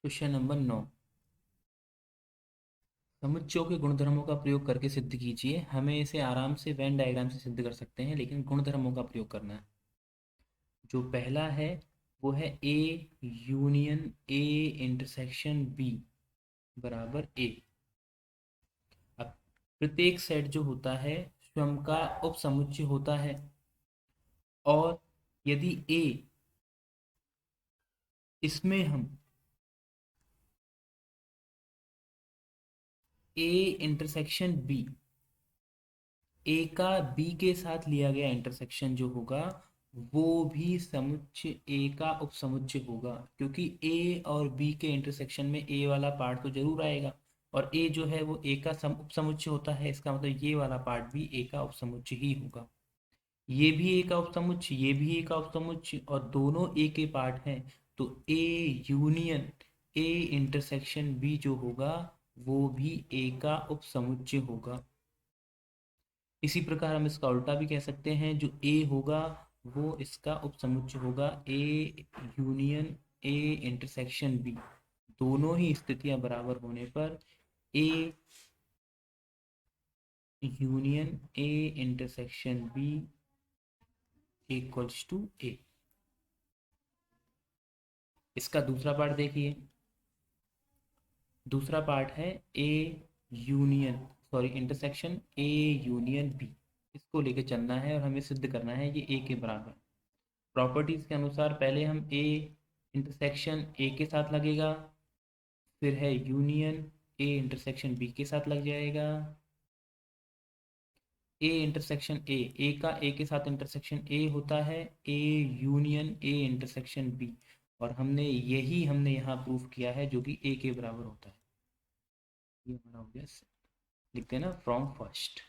Question number 9। समुच्चयों के गुणधर्मों का प्रयोग करके सिद्ध कीजिए। हमें इसे आराम से वेन डायग्राम से सिद्ध कर सकते हैं, लेकिन गुणधर्मों का प्रयोग करना है। जो पहला है वो है A union A intersection B बराबर ए। अब प्रत्येक सेट जो होता है स्वयं का उपसमुच्चय होता है, और यदि ए इसमें हम ए इंटरसेक्शन बी, ए का बी के साथ लिया गया इंटरसेक्शन जो होगा वो भी समुच्चय ए का उपसमुच्चय होगा, क्योंकि ए और बी के इंटरसेक्शन में ए वाला पार्ट तो जरूर आएगा, और ए जो है वो ए का उपसमुच्चय होता है। इसका मतलब ये वाला पार्ट भी ए का उपसमुच्चय ही होगा। ये भी ए का उपसमुच्चय, ये भी ए का उपसमुच्चय, और दोनों ए के पार्ट हैं। तो A union A intersection B जो होगा वो भी ए का उपसमुच्चय होगा। इसी प्रकार हम इसका उल्टा भी कह सकते हैं, जो ए होगा वो इसका उपसमुच्चय होगा A union A intersection B. दोनों ही स्थितियां बराबर होने पर A union A intersection B equals to A. इसका दूसरा पार्ट देखिए। दूसरा पार्ट है A union sorry intersection A union B. इसको लेके चलना है और हमें सिद्ध करना है ये ए के बराबर। प्रॉपर्टीज के अनुसार पहले हम ए इंटरसेक्शन ए के साथ लगेगा, फिर है यूनियन ए इंटरसेक्शन बी के साथ लग जाएगा। ए इंटरसेक्शन ए का ए के साथ इंटरसेक्शन ए होता है A union A intersection B, और हमने यहाँ प्रूफ किया है जो कि ए के बराबर होता है। ये हमारा हो गया। लिखते हैं ना फ्रॉम फर्स्ट।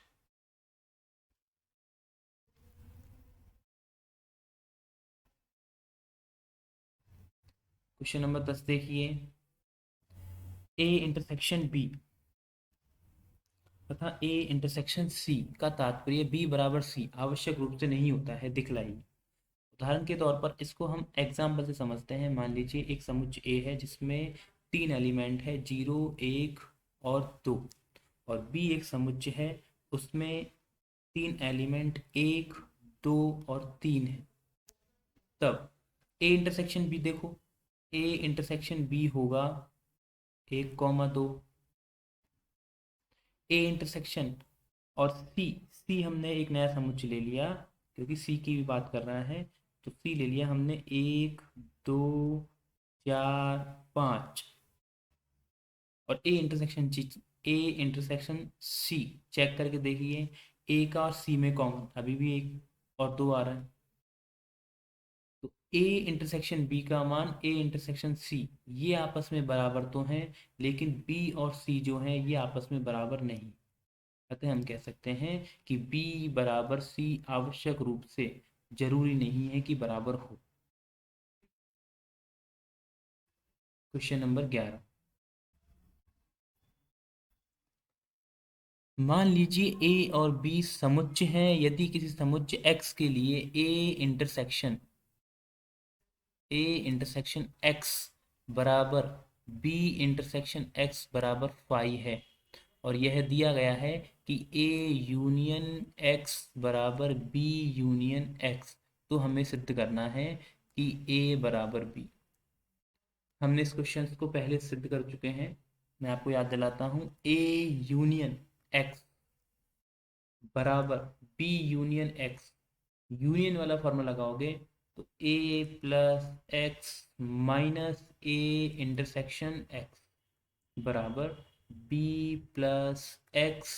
क्वेश्चन नंबर 10 देखिए। ए इंटरसेक्शन बी तथा ए इंटरसेक्शन सी का तात्पर्य बी बराबर सी आवश्यक रूप से नहीं होता है, दिखलाइए। उदाहरण के तौर पर इसको हम एग्जाम्पल से समझते हैं। मान लीजिए एक समुच्चय ए है जिसमें तीन एलिमेंट है, 0, 1 और 2, और बी एक समुच्चय है उसमें तीन एलिमेंट 1, 2 और 3 है। तब ए इंटरसेक्शन बी देखो, ए इंटरसेक्शन बी होगा 1, 2। ए इंटरसेक्शन और सी हमने एक नया समुच्चय ले लिया, क्योंकि सी की भी बात कर रहा है। तो सी ले लिया हमने 1, 2, 4, 5। और ए इंटरसेक्शन सी चेक करके देखिए, ए का और सी में कॉमन अभी भी 1 और 2 आ रहा है। तो ए इंटरसेक्शन बी का मान ए इंटरसेक्शन सी, ये आपस में बराबर तो हैं, लेकिन बी और सी जो हैं ये आपस में बराबर नहीं। अतः हम कह सकते हैं कि B बराबर C आवश्यक रूप से जरूरी नहीं है कि बराबर हो। Question number 11। मान लीजिए A और B समुच्चय हैं। यदि किसी समुच्चय X के लिए A इंटरसेक्शन X बराबर B इंटरसेक्शन X बराबर फाई है, और यह दिया गया है कि A यूनियन X बराबर B यूनियन X, तो हमें सिद्ध करना है कि A बराबर B। हमने इस क्वेश्चन को पहले सिद्ध कर चुके हैं। मैं आपको याद दिलाता हूँ। A यूनियन X बराबर B यूनियन X, यूनियन वाला फॉर्मूला लगाओगे तो A plus X minus A intersection X बराबर B plus X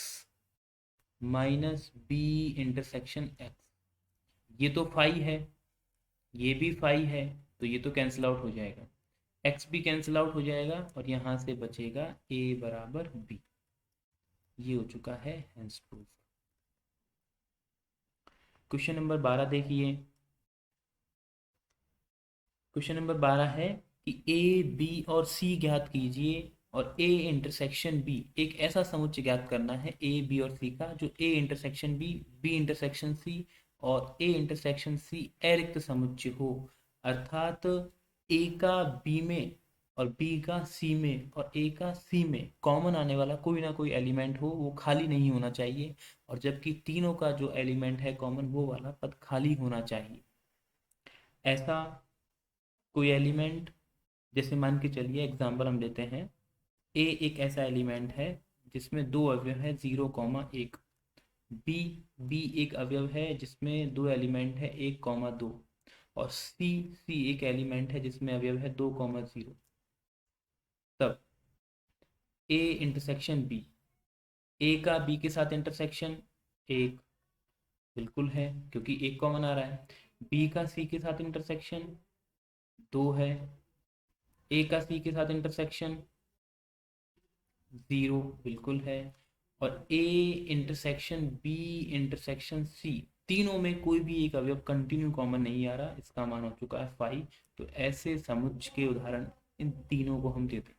minus B intersection X. ये तो फाई है, ये भी फाई है, तो ये तो कैंसिल आउट हो जाएगा, एक्स भी कैंसिल आउट हो जाएगा, और यहाँ से बचेगा ए बराबर बी। ये हो चुका है हेंस प्रूफ। क्वेश्चन नंबर 12 देखिए। क्वेश्चन नंबर 12 है कि ए बी और सी ज्ञात कीजिए, और ए इंटरसेक्शन बी एक ऐसा समुच्चय ज्ञात करना है ए बी और सी का जो A intersection B intersection C और ए इंटरसेक्शन सी अरिक्त समुच्चय हो। अर्थात ए का बी में और बी का सी में और ए का सी में कॉमन आने वाला कोई ना कोई एलिमेंट हो, वो खाली नहीं होना चाहिए। और जबकि तीनों का जो एलिमेंट है कॉमन, वो वाला पद खाली होना चाहिए। ऐसा कोई एलिमेंट, जैसे मान के चलिए एग्जांपल हम लेते हैं, ए एक ऐसा एलिमेंट है जिसमें दो अवयव है 0, 1। बी बी एक अवयव है जिसमें दो एलिमेंट है 1, 2। और सी सी एक एलिमेंट है जिसमें अवयव है 2, 0। तब ए इंटरसेक्शन बी, ए का बी के साथ इंटरसेक्शन 1 बिल्कुल है क्योंकि एक कॉमन आ रहा है। बी का सी के साथ इंटरसेक्शन 2 है। ए का सी के साथ इंटरसेक्शन 0 बिल्कुल है। और A intersection B intersection C, तीनों में कोई भी एक अवयव कंटिन्यू कॉमन नहीं आ रहा, इसका मान हो चुका है 5। तो ऐसे समुच्चय के उदाहरण इन तीनों को हम देते हैं।